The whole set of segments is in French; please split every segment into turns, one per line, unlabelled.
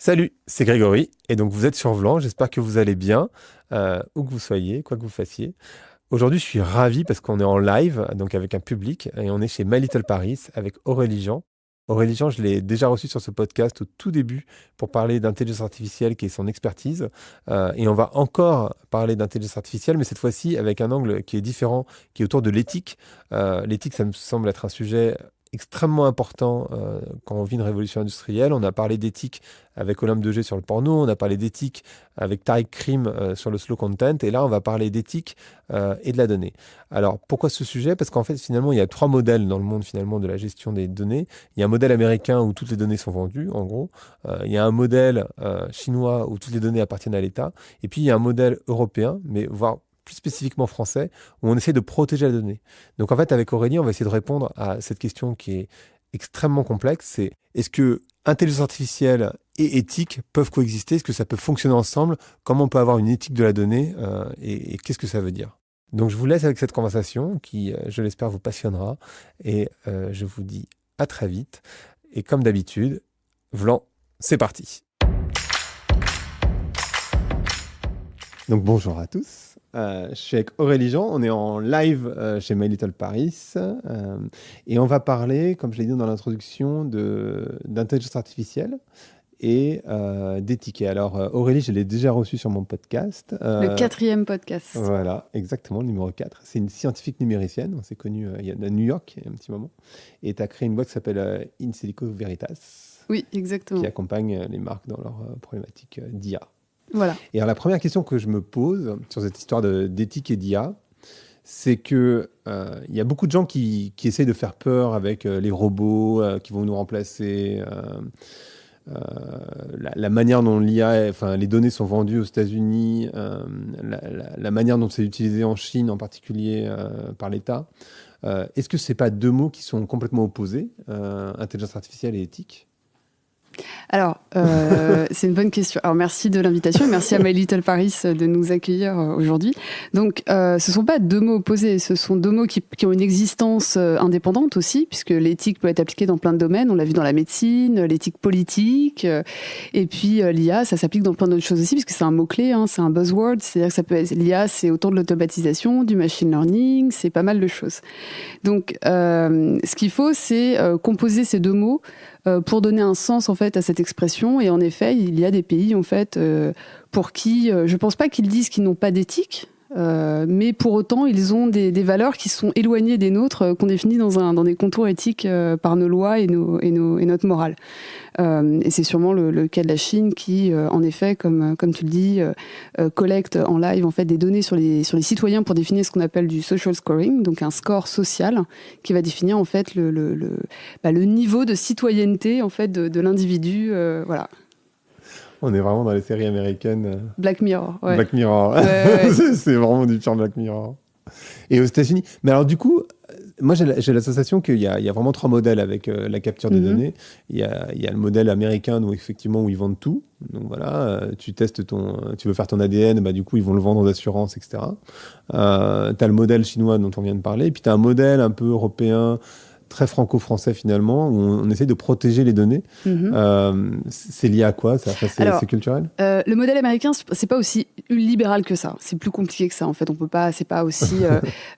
Salut, c'est Grégory, et donc vous êtes sur Vlan, j'espère que vous allez bien, où que vous soyez, quoi que vous fassiez. Aujourd'hui, je suis ravi parce qu'on est en live, donc avec un public, et on est chez My Little Paris avec Aurélie Jean. Aurélie Jean, je l'ai déjà reçu sur ce podcast au tout début pour parler d'intelligence artificielle qui est son expertise. Et on va encore parler d'intelligence artificielle, mais cette fois-ci avec un angle qui est différent, qui est autour de l'éthique. L'éthique, ça me semble être un sujet extrêmement important quand on vit une révolution industrielle. On a parlé d'éthique avec Olympe de Gé sur le porno, on a parlé d'éthique avec Tariq Krim sur le slow content, et là on va parler d'éthique et de la donnée. Alors pourquoi ce sujet? Parce qu'en fait finalement il y a trois modèles dans le monde finalement de la gestion des données. Il y a un modèle américain où toutes les données sont vendues en gros, il y a un modèle chinois où toutes les données appartiennent à l'État, et puis il y a un modèle européen, mais voire plus spécifiquement français, où on essaie de protéger la donnée. Donc en fait, avec Aurélie, on va essayer de répondre à cette question qui est extrêmement complexe, c'est est-ce que intelligence artificielle et éthique peuvent coexister? Est-ce que ça peut fonctionner ensemble? Comment on peut avoir une éthique de la donnée et qu'est-ce que ça veut dire? Donc je vous laisse avec cette conversation qui, je l'espère, vous passionnera et je vous dis à très vite. Et comme d'habitude, Vlan, c'est parti. Donc bonjour à tous. Je suis avec Aurélie Jean, on est en live chez My Little Paris et on va parler, comme je l'ai dit dans l'introduction, d'intelligence artificielle et d'éthique. Alors Aurélie, je l'ai déjà reçue sur mon podcast.
Le 4e podcast.
Voilà, exactement, le numéro 4. C'est une scientifique numéricienne, on s'est connus à New York il y a un petit moment. Et tu as créé une boîte qui s'appelle In Silico Veritas.
Oui, exactement.
Qui accompagne les marques dans leurs problématiques d'IA.
Voilà.
Et alors, la première question que je me pose sur cette histoire d'éthique et d'IA, c'est qu'il y a beaucoup de gens qui essayent de faire peur avec les robots qui vont nous remplacer, la manière dont l'IA, enfin, les données sont vendues aux États-Unis, la manière dont c'est utilisé en Chine en particulier par l'État. Est-ce que ce n'est pas deux mots qui sont complètement opposés, intelligence artificielle et éthique ?
Alors, c'est une bonne question. Alors, merci de l'invitation et merci à My Little Paris de nous accueillir aujourd'hui. Donc, ce ne sont pas deux mots opposés, ce sont deux mots qui ont une existence indépendante aussi, puisque l'éthique peut être appliquée dans plein de domaines. On l'a vu dans la médecine, l'éthique politique, et puis l'IA, ça s'applique dans plein d'autres choses aussi, puisque c'est un mot-clé, hein, c'est un buzzword, c'est-à-dire que ça peut être, l'IA, c'est autant de l'automatisation, du machine learning, c'est pas mal de choses. Donc, ce qu'il faut, c'est composer ces deux mots pour donner un sens en fait à cette expression. Et en effet, il y a des pays en fait pour qui je pense pas qu'ils disent qu'ils n'ont pas d'éthique, mais pour autant ils ont des valeurs qui sont éloignées des nôtres, qu'on définit dans des contours éthiques par nos lois et notre morale. Et c'est sûrement le cas de la Chine qui, en effet, comme tu le dis, collecte en live en fait des données sur les citoyens pour définir ce qu'on appelle du social scoring, donc un score social qui va définir en fait le niveau de citoyenneté en fait de l'individu, voilà.
On est vraiment dans les séries américaines.
Black Mirror. Ouais.
Black Mirror.
Ouais.
C'est vraiment du pur Black Mirror. Et aux États-Unis. Mais alors, du coup, moi, j'ai la sensation qu'il y a vraiment trois modèles avec la capture des données. Il y a le modèle américain où ils vendent tout. Donc voilà, tu testes tu veux faire ton ADN, bah, du coup, ils vont le vendre aux assurances, etc. Tu as le modèle chinois dont on vient de parler. Et puis, tu as un modèle un peu européen, très franco-français finalement, où on essaie de protéger les données. C'est lié à quoi ça? C'est culturel?
Le modèle américain, c'est pas aussi libéral que ça. C'est plus compliqué que ça en fait. On peut pas. C'est pas aussi.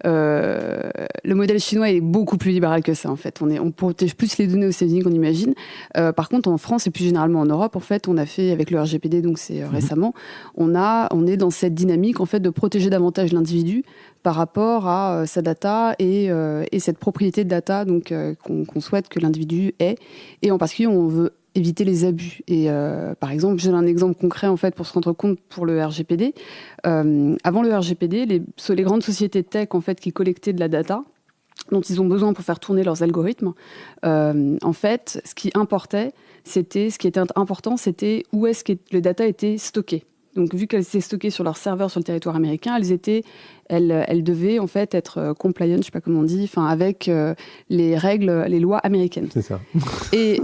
Le modèle chinois est beaucoup plus libéral que ça en fait. On protège plus les données aux États-Unis qu'on imagine. Par contre, en France et plus généralement en Europe, en fait, on a fait avec le RGPD, donc c'est récemment, on est dans cette dynamique en fait de protéger davantage l'individu par rapport à sa data et cette propriété de data donc qu'on souhaite que l'individu ait. Et en particulier, on veut éviter les abus. Et par exemple, j'ai un exemple concret en fait pour se rendre compte pour le RGPD. Avant le RGPD, les grandes sociétés tech en fait qui collectaient de la data dont ils ont besoin pour faire tourner leurs algorithmes, en fait, ce qui était important, c'était où est-ce que le data était stocké. Donc, vu qu'elles étaient stockées sur leur serveur sur le territoire américain, elles devaient en fait être compliant, je sais pas comment on dit, enfin avec les règles, les lois américaines.
C'est ça.
Et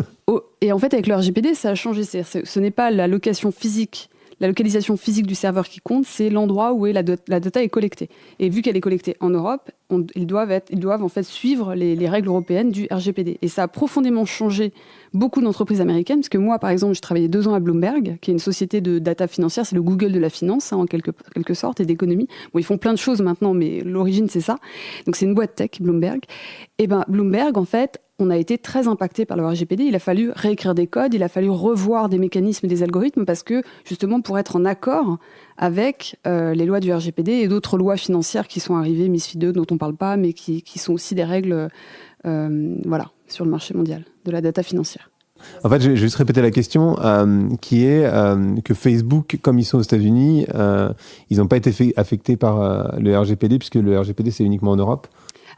en fait, avec le RGPD, ça a changé. Ce n'est pas la localisation physique du serveur qui compte, c'est l'endroit où la data est collectée. Et vu qu'elle est collectée en Europe, ils doivent en fait suivre les règles européennes du RGPD. Et ça a profondément changé beaucoup d'entreprises américaines, parce que moi, par exemple, je travaillais 2 ans à Bloomberg, qui est une société de data financière, c'est le Google de la finance, en quelque sorte, et d'économie. Bon, ils font plein de choses maintenant, mais l'origine, c'est ça. Donc, c'est une boîte tech, Bloomberg. Et Bloomberg, en fait, on a été très impacté par le RGPD. Il a fallu réécrire des codes, il a fallu revoir des mécanismes et des algorithmes, parce que, justement, pour être en accord avec les lois du RGPD et d'autres lois financières qui sont arrivées, MiFID II, dont on ne parle pas, mais qui sont aussi des règles sur le marché mondial de la data financière.
En fait, je vais juste répéter la question, qui est que Facebook, comme ils sont aux États-Unis, ils n'ont pas été affectés par le RGPD, puisque le RGPD, c'est uniquement en Europe.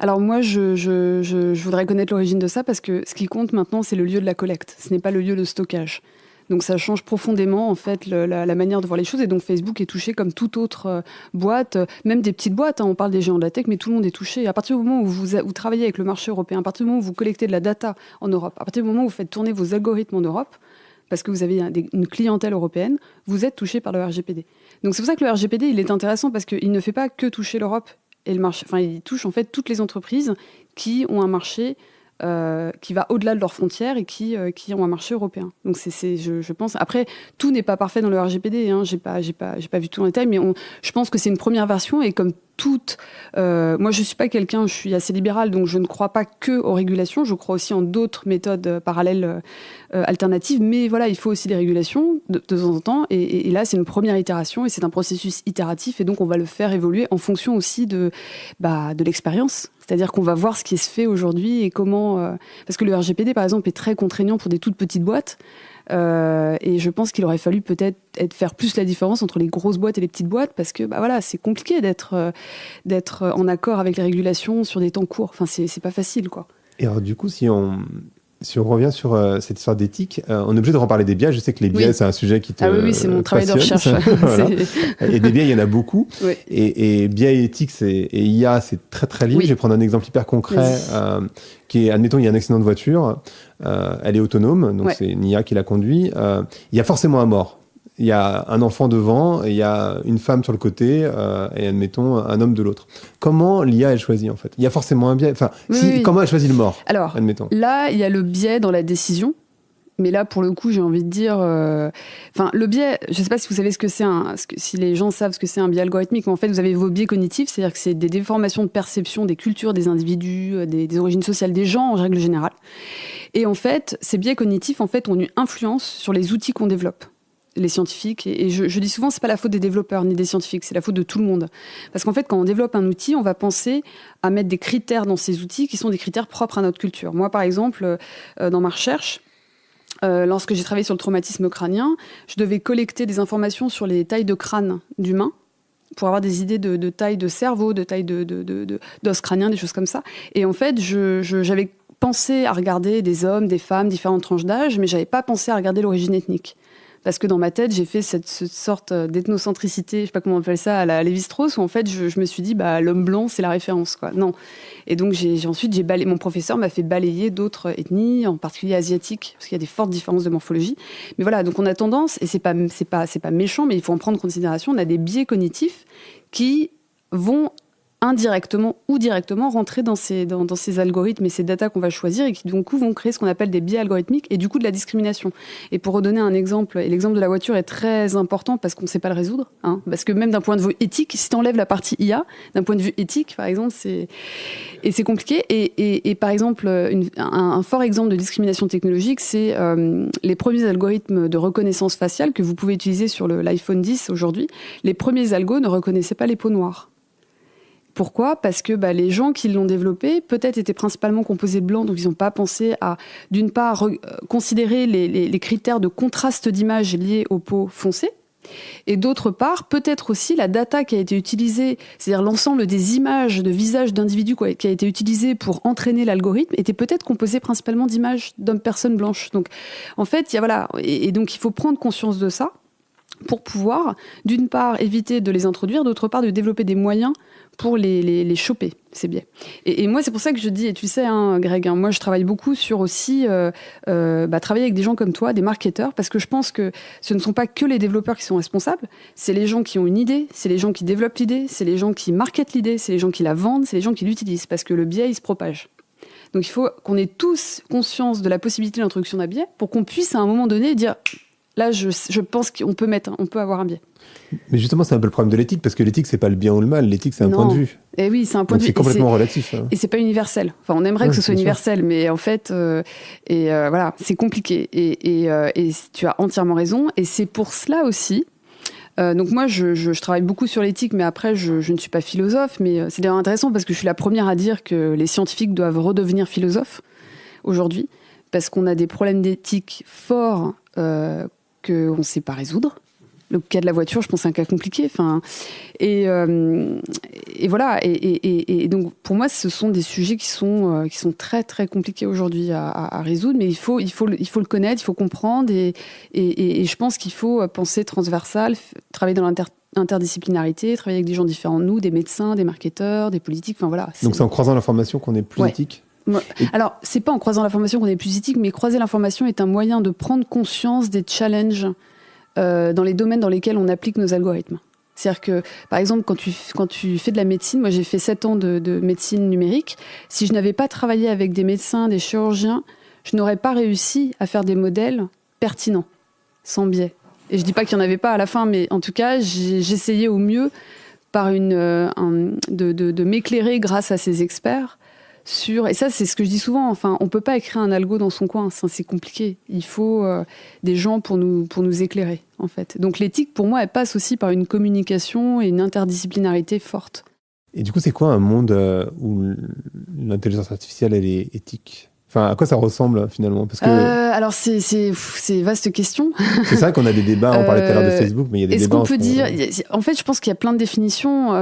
Alors moi, je voudrais connaître l'origine de ça, parce que ce qui compte maintenant, c'est le lieu de la collecte. Ce n'est pas le lieu de stockage. Donc ça change profondément en fait la manière de voir les choses, et donc Facebook est touché comme toute autre boîte, même des petites boîtes, on parle des géants de la tech, mais tout le monde est touché. À partir du moment où vous travaillez avec le marché européen, à partir du moment où vous collectez de la data en Europe, à partir du moment où vous faites tourner vos algorithmes en Europe, parce que vous avez une clientèle européenne, vous êtes touché par le RGPD. Donc c'est pour ça que le RGPD, il est intéressant, parce qu'il ne fait pas que toucher l'Europe et le marché, enfin il touche en fait toutes les entreprises qui ont un marché qui va au-delà de leurs frontières et qui ont un marché européen. Donc je pense. Après, tout n'est pas parfait dans le RGPD. J'ai pas vu tout en détail, mais je pense que c'est une première version, et comme toute. Moi, je suis pas quelqu'un. Je suis assez libérale, donc je ne crois pas que aux régulations. Je crois aussi en d'autres méthodes parallèles alternatives. Mais voilà, il faut aussi des régulations de temps en temps. Et là, c'est une première itération, et c'est un processus itératif, et donc on va le faire évoluer en fonction aussi de l'expérience. C'est-à-dire qu'on va voir ce qui se fait aujourd'hui et comment... parce que le RGPD, par exemple, est très contraignant pour des toutes petites boîtes. Et je pense qu'il aurait fallu peut-être faire plus la différence entre les grosses boîtes et les petites boîtes, parce que c'est compliqué d'être en accord avec les régulations sur des temps courts. Enfin, c'est pas facile, quoi.
Et alors, du coup, si on revient sur cette histoire d'éthique, on est obligé de reparler des biais. Je sais que les biais, c'est un sujet qui te
oui, c'est mon travail de recherche.
Voilà. Et des biais, il y en a beaucoup.
Oui.
Et biais et éthique et IA, c'est très, très lié. Oui. Je vais prendre un exemple hyper concret, qui est, admettons, il y a un accident de voiture, elle est autonome, donc c'est une IA qui la conduit. Il y a forcément un mort. Il y a un enfant devant, et il y a une femme sur le côté, et admettons un homme de l'autre. Comment l'IA elle choisit, en fait? Il y a forcément un biais. Enfin, comment elle choisit le mort?
Alors,
admettons.
Là, il y a le biais dans la décision. Mais là, pour le coup, j'ai envie de dire... le biais, je ne sais pas si vous savez si les gens savent ce que c'est un biais algorithmique, mais en fait, vous avez vos biais cognitifs, c'est-à-dire que c'est des déformations de perception des cultures, des individus, des origines sociales des gens, en règle générale. Et en fait, ces biais cognitifs, en fait, ont une influence sur les outils qu'on développe, les scientifiques. Et je dis souvent, c'est pas la faute des développeurs ni des scientifiques, c'est la faute de tout le monde. Parce qu'en fait, quand on développe un outil, on va penser à mettre des critères dans ces outils qui sont des critères propres à notre culture. Moi, par exemple, dans ma recherche, lorsque j'ai travaillé sur le traumatisme crânien, je devais collecter des informations sur les tailles de crâne d'humains pour avoir des idées de taille de cerveau, de taille d'os crânien, des choses comme ça. Et en fait, j'avais pensé à regarder des hommes, des femmes, différentes tranches d'âge, mais j'avais pas pensé à regarder l'origine ethnique. Parce que dans ma tête, j'ai fait cette sorte d'ethnocentricité, je sais pas comment on appelle ça, à la Lévi-Strauss, où en fait, je me suis dit, l'homme blanc, c'est la référence, quoi. Non. Et donc, ensuite, mon professeur m'a fait balayer d'autres ethnies, en particulier asiatiques, parce qu'il y a des fortes différences de morphologie. Mais voilà, donc on a tendance, et c'est pas méchant, mais il faut en prendre en considération, on a des biais cognitifs qui vont indirectement ou directement rentrer dans ces algorithmes et ces datas qu'on va choisir, et qui du coup vont créer ce qu'on appelle des biais algorithmiques et du coup de la discrimination. Et pour redonner un exemple, et l'exemple de la voiture est très important parce qu'on ne sait pas le résoudre, parce que même d'un point de vue éthique, si tu enlèves la partie IA, d'un point de vue éthique par exemple, c'est compliqué. Et par exemple, un fort exemple de discrimination technologique, c'est les premiers algorithmes de reconnaissance faciale que vous pouvez utiliser sur l'iPhone 10 aujourd'hui. Les premiers algos ne reconnaissaient pas les peaux noires. Pourquoi ? Parce que les gens qui l'ont développé, peut-être étaient principalement composés de blancs, donc ils n'ont pas pensé à, d'une part, considérer les critères de contraste d'image liés aux peaux foncées, et d'autre part, peut-être aussi la data qui a été utilisée, c'est-à-dire l'ensemble des images de visages d'individus qui a été utilisée pour entraîner l'algorithme, était peut-être composée principalement d'images d'hommes-personnes blanches. Donc, en fait, et donc il faut prendre conscience de ça pour pouvoir, d'une part, éviter de les introduire, d'autre part, de développer des moyens pour les choper, ces biais. Et moi, c'est pour ça que je dis, et tu sais, hein, Greg, hein, moi, je travaille beaucoup sur aussi travailler avec des gens comme toi, des marketeurs, parce que je pense que ce ne sont pas que les développeurs qui sont responsables, c'est les gens qui ont une idée, c'est les gens qui développent l'idée, c'est les gens qui marketent l'idée, c'est les gens qui la vendent, c'est les gens qui l'utilisent, parce que le biais, il se propage. Donc, il faut qu'on ait tous conscience de la possibilité de l'introduction d'un biais pour qu'on puisse, à un moment donné, dire, là, je pense qu'on peut avoir un biais.
Mais justement, c'est un peu le problème de l'éthique, parce que l'éthique, c'est pas le bien ou le mal. L'éthique, c'est un point de vue.
Et oui, c'est un point de vue.
C'est complètement relatif. Hein.
Et c'est pas universel. Enfin, on aimerait que ce soit universel, mais en fait, voilà, c'est compliqué. Et tu as entièrement raison. Et c'est pour cela aussi. Donc moi, je travaille beaucoup sur l'éthique, mais après, je ne suis pas philosophe. Mais c'est d'ailleurs intéressant parce que je suis la première à dire que les scientifiques doivent redevenir philosophes aujourd'hui, parce qu'on a des problèmes d'éthique forts qu'on ne sait pas résoudre. Le cas de la voiture, je pense, c'est un cas compliqué. Enfin, et voilà. Et donc, pour moi, ce sont des sujets qui sont très, très compliqués aujourd'hui à résoudre. Mais il faut le connaître, il faut comprendre. Et je pense qu'il faut penser transversal, travailler dans l'interdisciplinarité, travailler avec des gens différents de nous, des médecins, des marketeurs, des politiques. Enfin, voilà.
Donc, c'est en croisant l'information qu'on est plus éthique ?
Alors, c'est pas en croisant l'information qu'on est plus éthique, mais croiser l'information est un moyen de prendre conscience des challenges dans les domaines dans lesquels on applique nos algorithmes. C'est-à-dire que, par exemple, quand tu fais de la médecine, moi j'ai fait 7 ans de médecine numérique, si je n'avais pas travaillé avec des médecins, des chirurgiens, je n'aurais pas réussi à faire des modèles pertinents, sans biais. Et je dis pas qu'il n'y en avait pas à la fin, mais en tout cas, j'essayais au mieux de m'éclairer grâce à ces experts. Et ça, c'est ce que je dis souvent, enfin, on peut pas écrire un algo dans son coin, ça, c'est compliqué. Il faut des gens pour nous éclairer, en fait. Donc l'éthique, pour moi, elle passe aussi par une communication et une interdisciplinarité forte.
Et du coup, c'est quoi un monde où l'intelligence artificielle, elle est éthique ? Enfin, à quoi ça ressemble finalement ? Parce que
alors c'est vaste question.
C'est ça qu'on a des débats. On parlait tout à l'heure de Facebook, mais il y a des débats.
Est-ce qu'on peut dire En fait, je pense qu'il y a plein de définitions.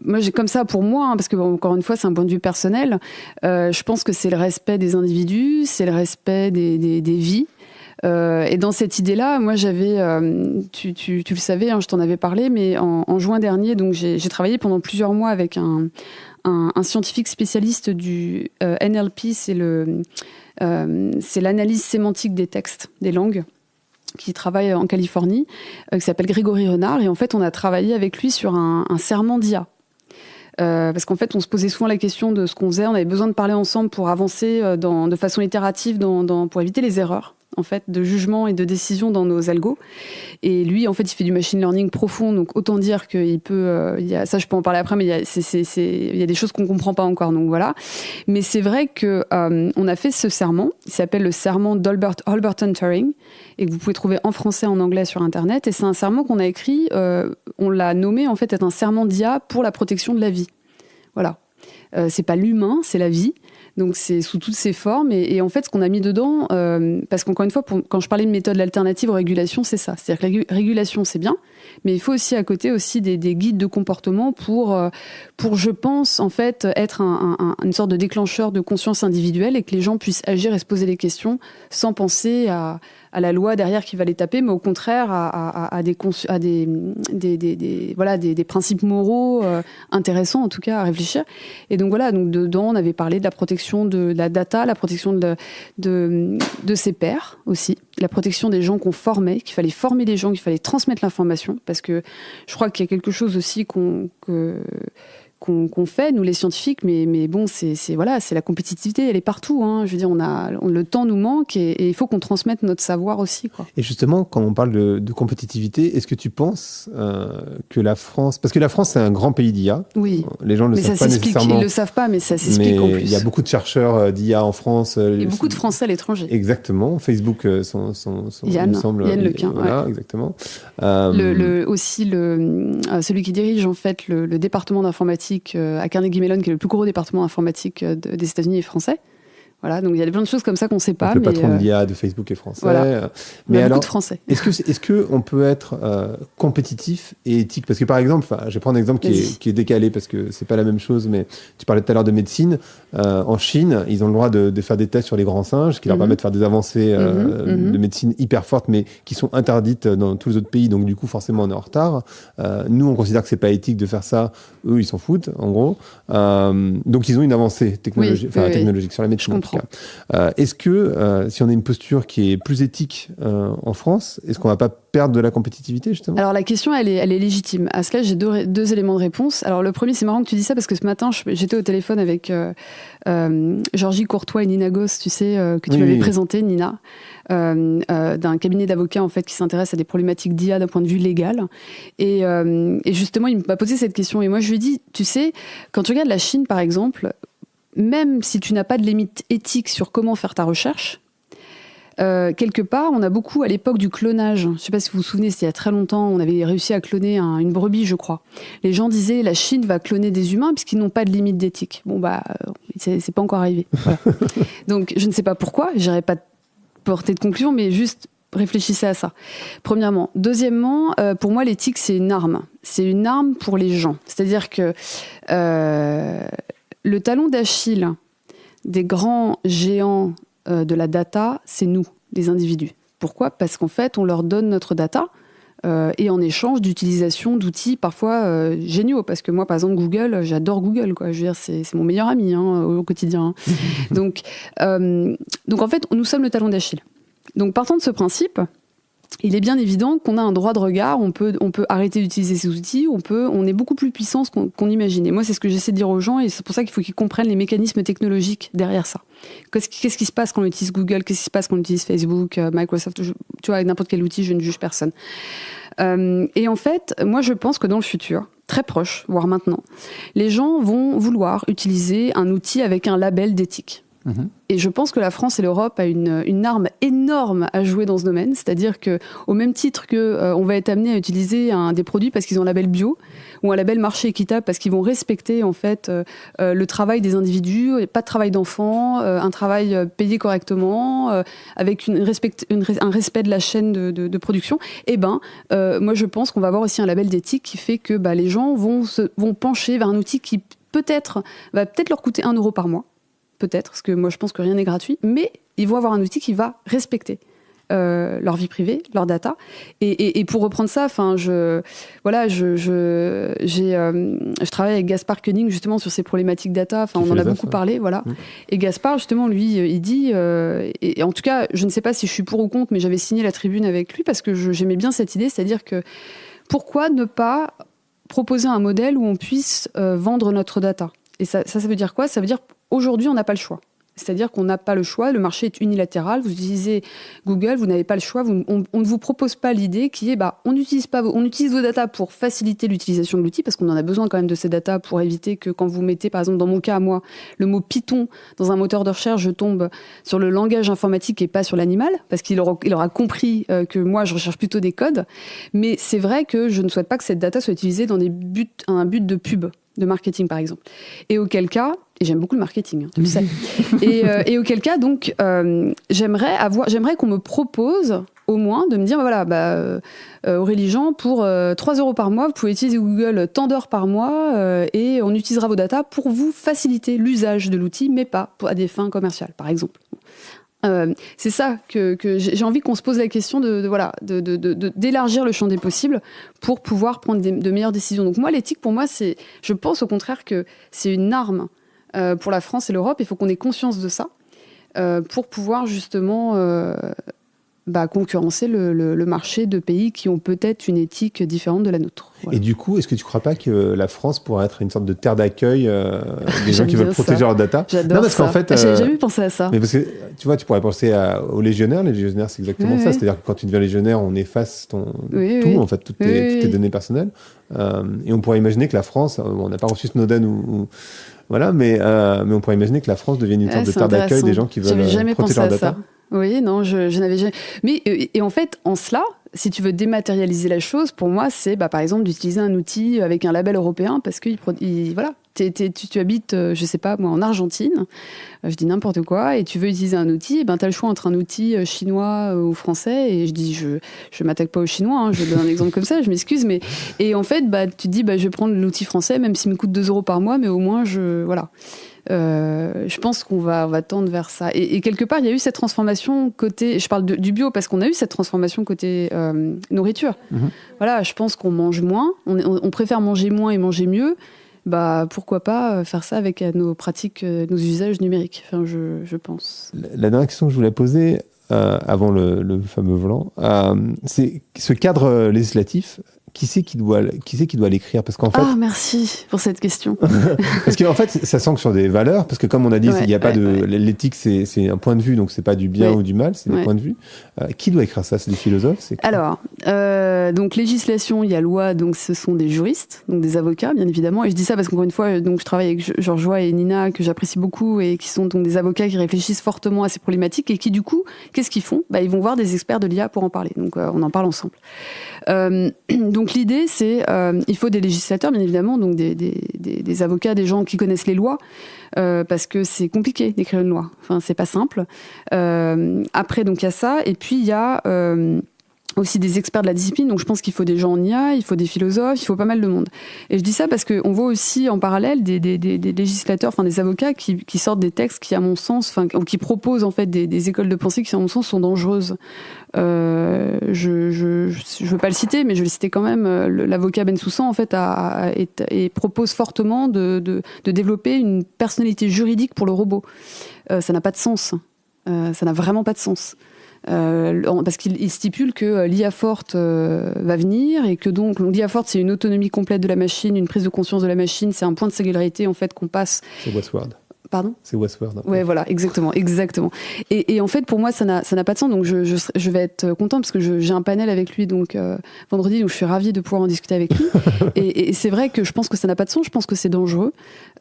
Moi, j'ai comme ça pour moi, hein, parce que encore une fois, c'est un point de vue personnel. Je pense que c'est le respect des individus, c'est le respect des vies. Et dans cette idée-là, moi, j'avais, tu le savais, hein, je t'en avais parlé, mais en juin dernier, donc j'ai travaillé pendant plusieurs mois avec un scientifique spécialiste du NLP, c'est l'analyse sémantique des textes, des langues, qui travaille en Californie, qui s'appelle Grégory Renard. Et en fait, on a travaillé avec lui sur un serment d'IA. Parce qu'en fait, on se posait souvent la question de ce qu'on faisait. On avait besoin de parler ensemble pour avancer de façon itérative pour éviter les erreurs, en fait, de jugement et de décision dans nos algos. Et lui, en fait, il fait du machine learning profond, donc autant dire qu'il peut... ça, je peux en parler après, mais il y a des choses qu'on ne comprend pas encore, donc voilà. Mais c'est vrai qu'on a fait ce serment, il s'appelle le serment d'Alberton-Turing, et que vous pouvez trouver en français et en anglais sur Internet. Et c'est un serment qu'on a écrit, on l'a nommé en fait être un serment d'IA pour la protection de la vie. Voilà. C'est pas l'humain, c'est la vie. Donc c'est sous toutes ses formes. Et en fait, ce qu'on a mis dedans, parce qu'encore une fois, quand je parlais de méthode alternative aux régulations, c'est ça. C'est-à-dire que régulation, c'est bien, mais il faut aussi à côté aussi des guides de comportement pour, je pense, en fait, être une sorte de déclencheur de conscience individuelle et que les gens puissent agir et se poser des questions sans penser à la loi derrière qui va les taper, mais au contraire à des principes moraux intéressants, en tout cas, à réfléchir. Et donc voilà, donc dedans, on avait parlé de la protection de la data, la protection de ses pairs aussi, la protection des gens qu'on formait, qu'il fallait former les gens, qu'il fallait transmettre l'information, parce que je crois qu'il y a quelque chose aussi qu'on fait, nous les scientifiques, mais bon, c'est la compétitivité, elle est partout. Hein. Je veux dire, le temps nous manque et il faut qu'on transmette notre savoir aussi, quoi.
Et justement, quand on parle de compétitivité, est-ce que tu penses que la France... Parce que la France, c'est un grand pays d'IA.
Oui.
Les gens ne le savent pas nécessairement.
Ils ne le savent pas, mais ça s'explique en plus.
Il y a beaucoup de chercheurs d'IA en France.
Et beaucoup de Français à l'étranger.
Exactement. Facebook, il me semble...
Yann Lequin.
Voilà,
ouais.
Exactement.
Aussi, celui qui dirige en fait le département d'informatique à Carnegie Mellon, qui est le plus gros département informatique des États-Unis et français Voilà, donc il y a plein de choses comme ça qu'on ne sait pas.
Donc, le patron de l'IA de Facebook est français.
Voilà. Mais alors, beaucoup de Français.
Est-ce qu'on peut être compétitif et éthique? Parce que par exemple, je vais prendre un exemple qui est décalé parce que c'est pas la même chose, mais tu parlais tout à l'heure de médecine. En Chine, ils ont le droit de faire des tests sur les grands singes qui leur permettent de faire des avancées de médecine hyper fortes, mais qui sont interdites dans tous les autres pays. Donc du coup, forcément, on est en retard. Nous, on considère que c'est pas éthique de faire ça. Eux, ils s'en foutent, en gros. Donc ils ont une avancée technologique sur la médecine. Est-ce que si on a une posture qui est plus éthique en France, est-ce qu'on ne va pas perdre de la compétitivité justement?
Alors la question elle est légitime. À cela j'ai deux éléments de réponse. Alors le premier, c'est marrant que tu dis ça parce que ce matin j'étais au téléphone avec Georgie Courtois et Nina Goss, tu sais, que tu m'avais présenté, Nina, d'un cabinet d'avocats en fait qui s'intéresse à des problématiques d'IA d'un point de vue légal. Et justement il m'a posé cette question et moi je lui ai dit, tu sais, quand tu regardes la Chine par exemple, même si tu n'as pas de limite éthique sur comment faire ta recherche, quelque part, on a beaucoup, à l'époque du clonage, je ne sais pas si vous vous souvenez, c'était il y a très longtemps, on avait réussi à cloner une brebis, je crois. Les gens disaient, la Chine va cloner des humains puisqu'ils n'ont pas de limite d'éthique. Bon, c'est pas encore arrivé. Voilà. Donc, je ne sais pas pourquoi, je n'irai pas porter de conclusion, mais juste réfléchissez à ça. Premièrement. Deuxièmement, pour moi, l'éthique, c'est une arme. C'est une arme pour les gens. C'est-à-dire que le talon d'Achille des grands géants de la data, c'est nous, les individus. Pourquoi ? Parce qu'en fait, on leur donne notre data et en échange d'utilisation d'outils parfois géniaux. Parce que moi, par exemple, Google, j'adore Google, quoi. Je veux dire, c'est mon meilleur ami au quotidien. Donc, en fait, nous sommes le talon d'Achille. Donc, partant de ce principe, il est bien évident qu'on a un droit de regard, on peut arrêter d'utiliser ces outils, on est beaucoup plus puissant qu'on imagine. Et moi, c'est ce que j'essaie de dire aux gens, et c'est pour ça qu'il faut qu'ils comprennent les mécanismes technologiques derrière ça. Qu'est-ce qui se passe quand on utilise Google ? Qu'est-ce qui se passe quand on utilise Facebook, Microsoft ? Tu vois, avec n'importe quel outil, je ne juge personne. Et en fait, moi, je pense que dans le futur, très proche, voire maintenant, les gens vont vouloir utiliser un outil avec un label d'éthique. Et je pense que la France et l'Europe a une arme énorme à jouer dans ce domaine, c'est-à-dire que au même titre que on va être amené à utiliser des produits parce qu'ils ont un label bio ou un label marché équitable parce qu'ils vont respecter en fait le travail des individus, pas de travail d'enfants, un travail payé correctement, avec un respect de la chaîne de production. Moi je pense qu'on va avoir aussi un label d'éthique qui fait que les gens vont pencher vers un outil qui va peut-être leur coûter 1 € par mois. Peut-être, parce que moi je pense que rien n'est gratuit, mais ils vont avoir un outil qui va respecter leur vie privée, leur data. Et pour reprendre ça, je travaille avec Gaspard Koenig justement sur ces problématiques data. On en a beaucoup parlé, voilà. Et Gaspard justement, lui, il dit, et en tout cas, je ne sais pas si je suis pour ou contre, mais j'avais signé la tribune avec lui parce que j'aimais bien cette idée, c'est-à-dire que pourquoi ne pas proposer un modèle où on puisse vendre notre data ? Et ça veut dire quoi ? Ça veut dire aujourd'hui, on n'a pas le choix. C'est-à-dire qu'on n'a pas le choix, le marché est unilatéral, vous utilisez Google, vous n'avez pas le choix, on ne vous propose pas l'idée qui est, on utilise vos datas pour faciliter l'utilisation de l'outil, parce qu'on en a besoin quand même de ces datas pour éviter que quand vous mettez, par exemple, dans mon cas, moi, le mot Python dans un moteur de recherche, je tombe sur le langage informatique et pas sur l'animal, parce qu'il aura compris que moi, je recherche plutôt des codes. Mais c'est vrai que je ne souhaite pas que cette data soit utilisée dans un but de pub, de marketing, par exemple. Et auquel cas, et j'aime beaucoup le marketing, tu le sais. Et auquel cas, donc, j'aimerais qu'on me propose au moins de me dire, Aurélie Jean, pour 3 € par mois, vous pouvez utiliser Google tant d'heures par mois et on utilisera vos datas pour vous faciliter l'usage de l'outil, mais pas à des fins commerciales, par exemple. C'est ça que j'ai envie qu'on se pose la question d'élargir le champ des possibles pour pouvoir prendre de meilleures décisions. Donc moi, l'éthique, pour moi, je pense au contraire que c'est une arme pour la France et l'Europe. Il faut qu'on ait conscience de ça pour pouvoir justement concurrencer le marché de pays qui ont peut-être une éthique différente de la nôtre. Voilà.
Et du coup, est-ce que tu ne crois pas que la France pourrait être une sorte de terre d'accueil des gens qui veulent protéger leur data ?
J'adore
parce
ça.
qu'en fait,
j'avais jamais pensé à ça.
Mais parce que, tu vois, tu pourrais penser aux légionnaires. Les légionnaires, c'est exactement ça. C'est-à-dire que quand tu deviens légionnaire, on efface en fait, toutes tes données personnelles. Et on pourrait imaginer que la France, on n'a pas reçu Snowden voilà, mais on pourrait imaginer que la France devienne une sorte de terre d'accueil des gens qui veulent protéger leur data.
Oui, non, je n'avais jamais... Mais, et en fait, en cela, si tu veux dématérialiser la chose, pour moi, c'est par exemple d'utiliser un outil avec un label européen parce qu'il tu habites, je sais pas moi, en Argentine, je dis n'importe quoi, et tu veux utiliser un outil, et ben tu as le choix entre un outil chinois ou français, et je dis, je m'attaque pas aux Chinois, hein, je donne un exemple comme ça, je m'excuse, mais et en fait, tu te dis, je vais prendre l'outil français, même s'il me coûte 2 € par mois, mais au moins, voilà. Je pense qu'on va tendre vers ça. Et quelque part, il y a eu cette transformation côté... Je parle du bio parce qu'on a eu cette transformation côté nourriture. Voilà, je pense qu'on mange moins, on préfère manger moins et manger mieux. Pourquoi pas faire ça avec nos pratiques, nos usages numériques. Enfin, je pense.
La dernière question que je voulais poser avant le fameux volant, c'est ce cadre législatif. Qui c'est qui doit l'écrire? Parce qu'en fait...
Ah, merci pour cette question.
Parce qu'en fait, ça s'ancre sur des valeurs, parce que comme on a dit, il y a pas de... L'éthique, c'est un point de vue, donc c'est pas du bien ou du mal, c'est des points de vue. Qui doit écrire ça? C'est des philosophes?
Alors, donc législation, il y a loi, donc ce sont des juristes, donc des avocats, bien évidemment. Et je dis ça parce qu'encore une fois, donc je travaille avec Georges et Nina, que j'apprécie beaucoup, et qui sont donc des avocats qui réfléchissent fortement à ces problématiques, et qui du coup, qu'est-ce qu'ils font? Ils vont voir des experts de l'IA pour en parler. Donc on en parle ensemble. Donc l'idée, c'est il faut des législateurs, bien évidemment, donc des avocats, des gens qui connaissent les lois, parce que c'est compliqué d'écrire une loi. Enfin, c'est pas simple. Après, donc il y a ça, et puis il y a aussi des experts de la discipline. Donc je pense qu'il faut des gens en IA, il faut des philosophes, il faut pas mal de monde. Et je dis ça parce qu'on voit aussi en parallèle des législateurs, enfin des avocats qui sortent des textes qui, à mon sens, ou qui proposent en fait des écoles de pensée qui, à mon sens, sont dangereuses. Je veux pas le citer, mais je vais le citer quand même. L'avocat Bensoussan en fait et propose fortement de développer une personnalité juridique pour le robot. Ça n'a pas de sens. Ça n'a vraiment pas de sens. Parce qu'il stipule que l'IA forte va venir, et que donc l'IA forte, c'est une autonomie complète de la machine, une prise de conscience de la machine, c'est un point de singularité en fait qu'on passe.
C'est Westworld.
Pardon ?
C'est Westworld.
Ouais, voilà, exactement. Et en fait, pour moi, ça n'a pas de sens. Donc, je vais être contente parce que j'ai un panel avec lui donc vendredi, donc je suis ravie de pouvoir en discuter avec lui. et c'est vrai que je pense que ça n'a pas de sens. Je pense que c'est dangereux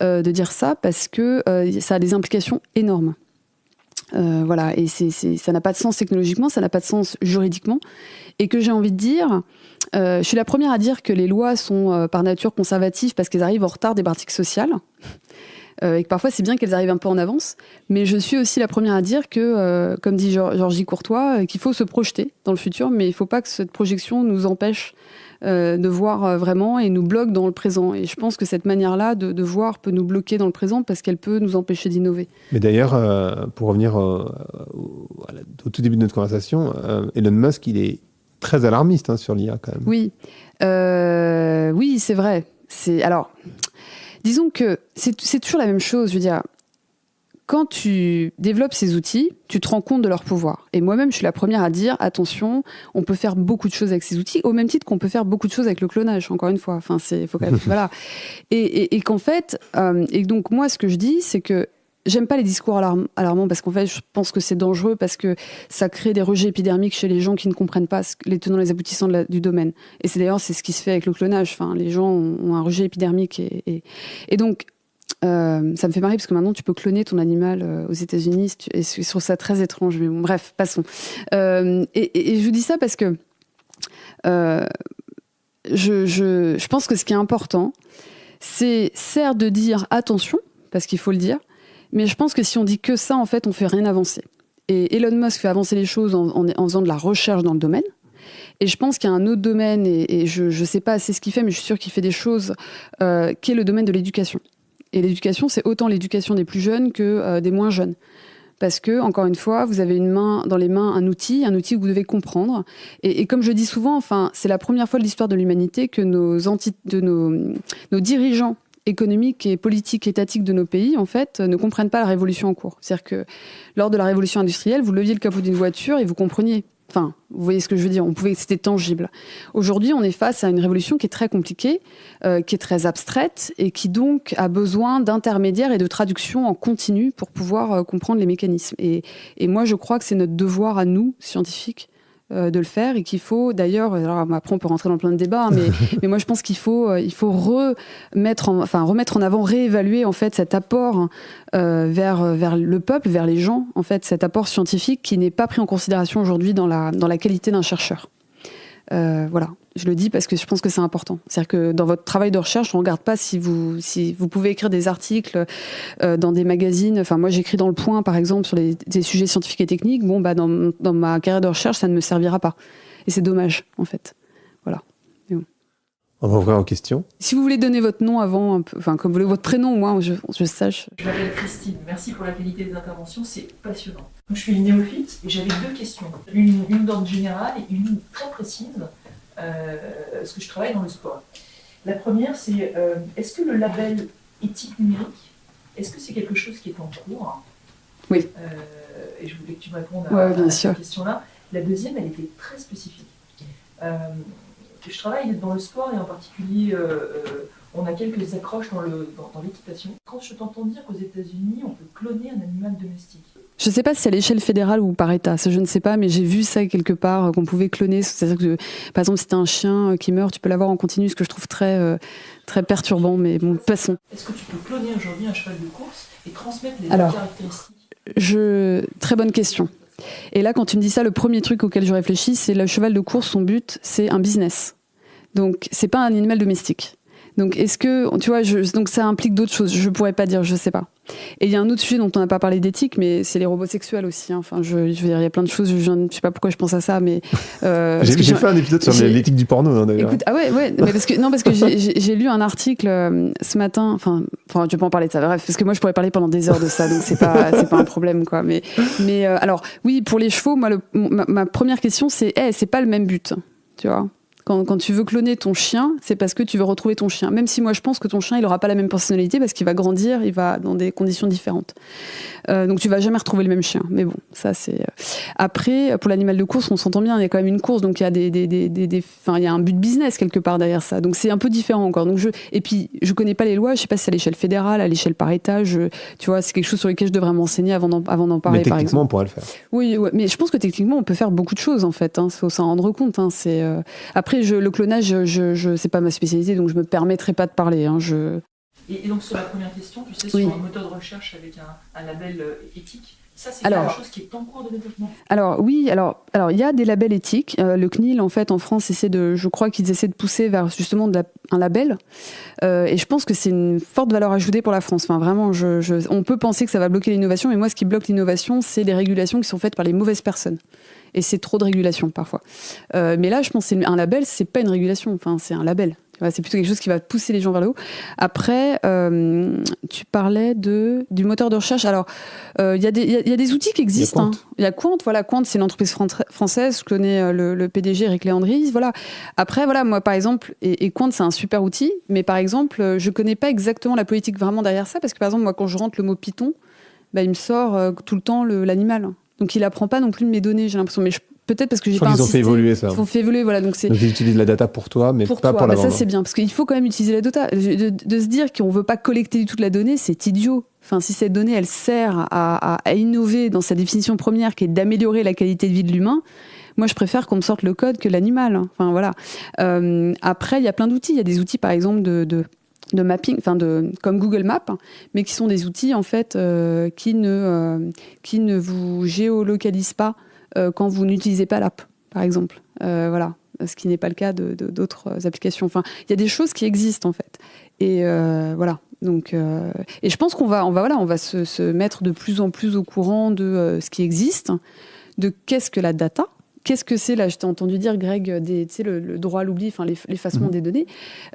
de dire ça parce que ça a des implications énormes. Voilà, et ça n'a pas de sens technologiquement, ça n'a pas de sens juridiquement, et que j'ai envie de dire, je suis la première à dire que les lois sont par nature conservatives parce qu'elles arrivent en retard des pratiques sociales, et que parfois c'est bien qu'elles arrivent un peu en avance, mais je suis aussi la première à dire que, comme dit Georgie Courtois, qu'il faut se projeter dans le futur, mais il ne faut pas que cette projection nous empêche de voir vraiment et nous bloque dans le présent. Et je pense que cette manière-là de voir peut nous bloquer dans le présent parce qu'elle peut nous empêcher d'innover.
Mais d'ailleurs, pour revenir au tout début de notre conversation, Elon Musk, il est très alarmiste sur l'IA quand même.
Oui, oui, c'est vrai. Alors, disons que c'est toujours la même chose. Je veux dire, quand tu développes ces outils, tu te rends compte de leur pouvoir. Et moi-même, je suis la première à dire, attention, on peut faire beaucoup de choses avec ces outils, au même titre qu'on peut faire beaucoup de choses avec le clonage, encore une fois. Enfin, faut quand même, voilà. Et qu'en fait, et donc moi, ce que je dis, c'est que j'aime pas les discours alarmants parce qu'en fait, je pense que c'est dangereux parce que ça crée des rejets épidermiques chez les gens qui ne comprennent pas les tenants et les aboutissants du domaine. Et c'est ce qui se fait avec le clonage. Enfin, les gens ont un rejet épidermique et donc, ça me fait marrer parce que maintenant tu peux cloner ton animal aux États-Unis et je trouve ça très étrange, mais bon, bref, passons. Et je vous dis ça parce que je pense que ce qui est important, c'est certes de dire attention, parce qu'il faut le dire, mais je pense que si on dit que ça, en fait, on fait rien avancer. Et Elon Musk fait avancer les choses en faisant de la recherche dans le domaine. Et je pense qu'il y a un autre domaine, et je ne sais pas assez ce qu'il fait, mais je suis sûre qu'il fait des choses, qui est le domaine de l'éducation. Et l'éducation, c'est autant l'éducation des plus jeunes que des moins jeunes. Parce que, encore une fois, vous avez dans les mains un outil que vous devez comprendre. Et comme je dis souvent, enfin, c'est la première fois de l'histoire de l'humanité que nos dirigeants économiques et politiques, étatiques de nos pays, en fait, ne comprennent pas la révolution en cours. C'est-à-dire que lors de la révolution industrielle, vous leviez le capot d'une voiture et vous compreniez. Enfin, vous voyez ce que je veux dire, c'était tangible. Aujourd'hui, on est face à une révolution qui est très compliquée, qui est très abstraite et qui donc a besoin d'intermédiaires et de traductions en continu pour pouvoir comprendre les mécanismes. Et moi, je crois que c'est notre devoir à nous, scientifiques, de le faire et qu'il faut d'ailleurs, alors après on peut rentrer dans plein de débats, mais moi je pense qu'il faut remettre en avant, réévaluer en fait cet apport vers le peuple, vers les gens, en fait cet apport scientifique qui n'est pas pris en considération aujourd'hui dans la qualité d'un chercheur. Voilà, je le dis parce que je pense que c'est important. C'est-à-dire que dans votre travail de recherche, on ne regarde pas si vous pouvez écrire des articles dans des magazines. Enfin, moi, j'écris dans Le Point, par exemple, sur des sujets scientifiques et techniques. Bon, dans ma carrière de recherche, ça ne me servira pas. Et c'est dommage, en fait. Voilà. Bon.
On va ouvrir aux questions.
Si vous voulez donner votre nom avant, un peu, enfin, comme vous voulez, votre prénom, moi, je sache.
Je m'appelle Christine. Merci pour la qualité des interventions, c'est passionnant. Je suis une néophyte et j'avais 2 questions. Une d'ordre général et une très précise, parce que je travaille dans le sport. La première, c'est est-ce que le label éthique numérique, est-ce que c'est quelque chose qui est en cours?
Oui.
Et je voulais que tu me répondes
à
cette question-là. La deuxième, elle était très spécifique. Je travaille dans le sport et en particulier, on a quelques accroches dans l'équitation. Quand je t'entends dire qu'aux États-Unis, on peut cloner un animal domestique.
Je ne sais pas si c'est à l'échelle fédérale ou par État, ça je ne sais pas, mais j'ai vu ça quelque part, qu'on pouvait cloner. C'est-à-dire que, par exemple, si tu as un chien qui meurt, tu peux l'avoir en continu, ce que je trouve très, très perturbant, mais bon, passons.
Est-ce que tu peux cloner aujourd'hui un cheval de course et transmettre les caractéristiques?
Très bonne question. Et là, quand tu me dis ça, le premier truc auquel je réfléchis, c'est le cheval de course, son but, c'est un business. Donc, c'est pas un animal domestique. Donc, est-ce que, tu vois, donc ça implique d'autres choses. Je pourrais pas dire, je sais pas. Et il y a un autre sujet dont on n'a pas parlé d'éthique, mais c'est les robots sexuels aussi. Hein. Enfin, je veux dire, il y a plein de choses. Je sais pas pourquoi je pense à ça, mais
j'ai fait un épisode sur l'éthique du porno, d'ailleurs.
Écoute, mais parce que j'ai lu un article ce matin. Enfin, je vais pas en parler de ça. Bref, parce que moi, je pourrais parler pendant des heures de ça, donc c'est pas un problème, quoi. Mais alors, oui, pour les chevaux, moi, ma première question, c'est, c'est pas le même but, tu vois. Quand tu veux cloner ton chien, c'est parce que tu veux retrouver ton chien. Même si moi, je pense que ton chien, il n'aura pas la même personnalité parce qu'il va grandir, il va dans des conditions différentes. Donc, tu vas jamais retrouver le même chien. Mais bon, ça, c'est... Après, pour l'animal de course, on s'entend bien, il y a quand même une course, donc il y a il y a un but business quelque part derrière ça. Donc, c'est un peu différent encore. Et puis, je connais pas les lois, je sais pas si c'est à l'échelle fédérale, à l'échelle par État. Tu vois, c'est quelque chose sur lequel je devrais m'enseigner avant d'en parler, par exemple.
Mais techniquement, on pourrait le faire.
Oui, ouais, mais je pense que techniquement, on peut faire beaucoup de choses, en fait. Il faut s'en rendre compte. Après, le clonage, c'est pas ma spécialité, donc je me permettrai pas de parler.
Et donc sur la première question, tu sais, sur un moteur de recherche avec un label éthique, ça c'est quelque chose qui est en cours de développement.
Alors oui, il y a des labels éthiques. Le CNIL en fait en France je crois qu'ils essaient de pousser vers justement un label. Et je pense que c'est une forte valeur ajoutée pour la France. Enfin vraiment, on peut penser que ça va bloquer l'innovation, mais moi ce qui bloque l'innovation, c'est les régulations qui sont faites par les mauvaises personnes. Et c'est trop de régulation parfois. Mais là, je pense que un label, c'est pas une régulation. Enfin, c'est un label. C'est plutôt quelque chose qui va pousser les gens vers le haut. Après, tu parlais du moteur de recherche. Alors, il y a des outils qui existent. Il y a Quant. Voilà, Quant, c'est une entreprise française. Je connais le PDG, Eric Léandri. Voilà. Après, voilà, moi, par exemple, et Quant, c'est un super outil. Mais par exemple, je connais pas exactement la politique vraiment derrière ça. Parce que, par exemple, moi, quand je rentre le mot Python, il me sort tout le temps l'animal. Donc, il apprend pas non plus de mes données, j'ai l'impression. Mais peut-être parce que j'ai pas insisté.
Ils ont fait évoluer ça.
Ils ont fait évoluer, voilà. Donc ils
utilisent la data pour toi, mais pas pour la vendre.
Ça, c'est bien, parce qu'il faut quand même utiliser la data. De se dire qu'on veut pas collecter toute la donnée, c'est idiot. Enfin, si cette donnée, elle sert à innover dans sa définition première, qui est d'améliorer la qualité de vie de l'humain, moi, je préfère qu'on me sorte le code que l'animal. Enfin, voilà. Après, il y a plein d'outils. Il y a des outils, par exemple, de mapping, comme Google Maps, mais qui sont des outils en fait qui ne vous géolocalisent pas quand vous n'utilisez pas l'app, par exemple. Voilà, ce qui n'est pas le cas d'autres applications. Enfin, il y a des choses qui existent en fait. Et voilà. Donc, et je pense qu'on va se mettre de plus en plus au courant de ce qui existe, de qu'est-ce que la data. Qu'est-ce que c'est, là, je t'ai entendu dire, Greg, le droit à l'oubli, enfin, l'effacement des données.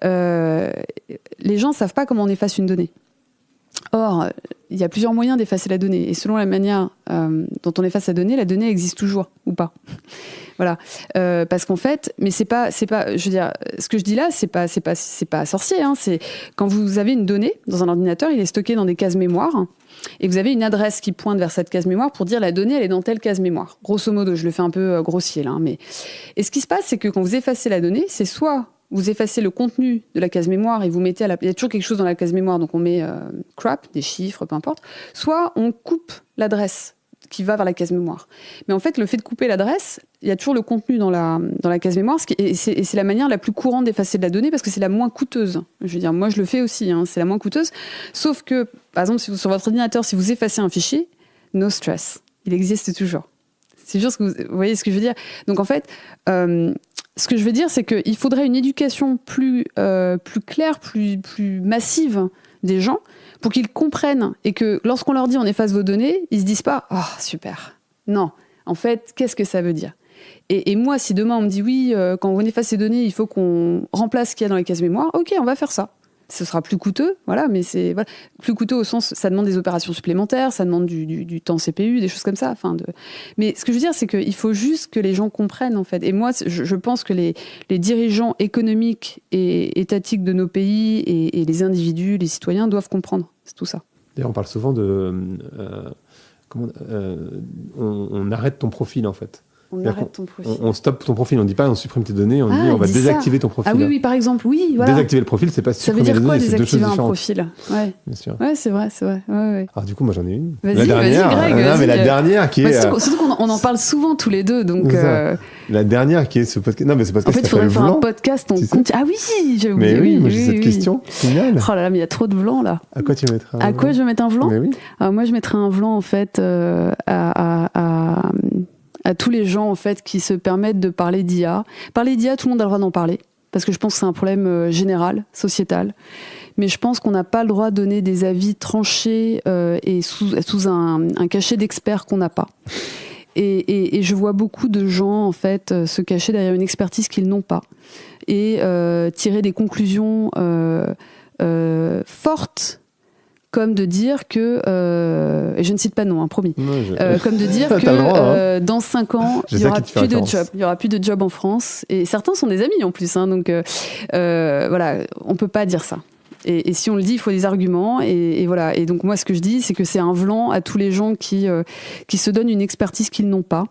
Les gens ne savent pas comment on efface une donnée. Or, il y a plusieurs moyens d'effacer la donnée. Et selon la manière dont on efface la donnée existe toujours ou pas. Voilà. Parce qu'en fait, mais c'est pas, je veux dire, ce que je dis là, c'est pas sorcier, hein. C'est quand vous avez une donnée dans un ordinateur, il est stocké dans des cases mémoire. Et vous avez une adresse qui pointe vers cette case mémoire pour dire la donnée, elle est dans telle case mémoire. Grosso modo, je le fais un peu grossier là. Et ce qui se passe, c'est que quand vous effacez la donnée, c'est soit vous effacez le contenu de la case mémoire et vous mettez il y a toujours quelque chose dans la case mémoire, donc on met crap, des chiffres, peu importe. Soit on coupe l'adresse qui va vers la case mémoire. Mais en fait, le fait de couper l'adresse, il y a toujours le contenu dans la case mémoire, et c'est la manière la plus courante d'effacer de la donnée parce que c'est la moins coûteuse. Je veux dire, moi je le fais aussi, hein, c'est la moins coûteuse. Sauf que, par exemple, sur votre ordinateur, si vous effacez un fichier, no stress, il existe toujours. C'est juste que vous voyez ce que je veux dire. Donc en fait, ce que je veux dire, c'est qu'il faudrait une éducation plus claire, plus massive des gens pour qu'ils comprennent et que lorsqu'on leur dit on efface vos données, ils se disent pas « Ah, super ». Non, en fait, qu'est-ce que ça veut dire ? Et moi, si demain on me dit « Oui, quand on efface ces données, il faut qu'on remplace ce qu'il y a dans les cases mémoire », ok, on va faire ça. Ce sera plus coûteux, voilà, mais c'est plus coûteux au sens, ça demande des opérations supplémentaires, ça demande du temps CPU, des choses comme ça. Mais ce que je veux dire, c'est qu'il faut juste que les gens comprennent, en fait. Et moi, je pense que les dirigeants économiques et étatiques de nos pays et les individus, les citoyens doivent comprendre. C'est tout ça.
D'ailleurs, on parle souvent de... on arrête ton profil, en fait.
On arrête ton profil.
On stoppe ton profil, on ne dit pas on supprime tes données, on dit on va désactiver ton profil.
Ah oui, par exemple, oui. Voilà.
Désactiver le profil, c'est pas supprimer les données,
ça veut dire quoi,
c'est deux choses
désactiver un
différentes.
profil? Ouais.
Bien sûr.
Ouais, c'est vrai. Ouais.
Alors du coup, moi j'en ai une.
Vas-y,
Greg, la dernière qui est...
Surtout qu'on en parle souvent tous les deux, donc...
La dernière qui est ce podcast... Non, mais ce podcast
en fait, il faudrait faire un podcast, Ah oui, j'ai oublié.
Mais oui, moi j'ai cette question. Génial.
Oh là là, mais il y a trop de blanc, là.
À quoi tu mettrais un
blanc? À quoi je vais mettre un blanc?
Mais oui.
Moi, je mettrais un blanc, en fait, à tous les gens en fait qui se permettent de parler d'IA. Parler d'IA, tout le monde a le droit d'en parler, parce que je pense que c'est un problème général, sociétal. Mais je pense qu'on n'a pas le droit de donner des avis tranchés et sous un cachet d'experts qu'on n'a pas. Et je vois beaucoup de gens en fait se cacher derrière une expertise qu'ils n'ont pas et tirer des conclusions fortes. Comme de dire que, et je ne cite pas de nom, promis, comme de dire que dans 5 ans, il n'y aura plus de job. Il n'y aura plus de job en France. Et certains sont des amis en plus. Donc voilà, on ne peut pas dire ça. Et si on le dit, il faut des arguments. Et voilà. Et donc moi, ce que je dis, c'est que c'est un blanc à tous les gens qui se donnent une expertise qu'ils n'ont pas.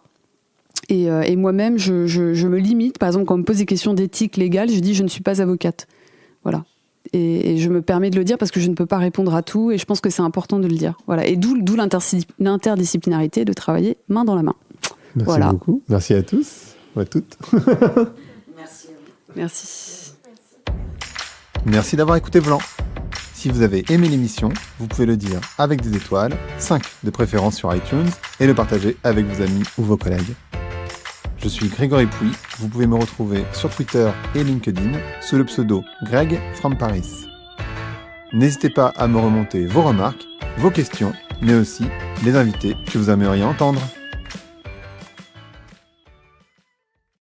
Et moi-même, je me limite. Par exemple, quand on me pose des questions d'éthique légale, je dis je ne suis pas avocate. Voilà. Et je me permets de le dire parce que je ne peux pas répondre à tout et je pense que c'est important de le dire. Voilà. Et d'où l'interdisciplinarité de travailler main dans la main.
Merci beaucoup. Merci à tous ou à toutes.
Merci à vous. Merci.
Merci d'avoir écouté Blanc. Si vous avez aimé l'émission, vous pouvez le dire avec des étoiles, 5 de préférence sur iTunes, et le partager avec vos amis ou vos collègues. Je suis Grégory Pouy, vous pouvez me retrouver sur Twitter et LinkedIn sous le pseudo Greg from Paris. N'hésitez pas à me remonter vos remarques, vos questions, mais aussi les invités que vous aimeriez entendre.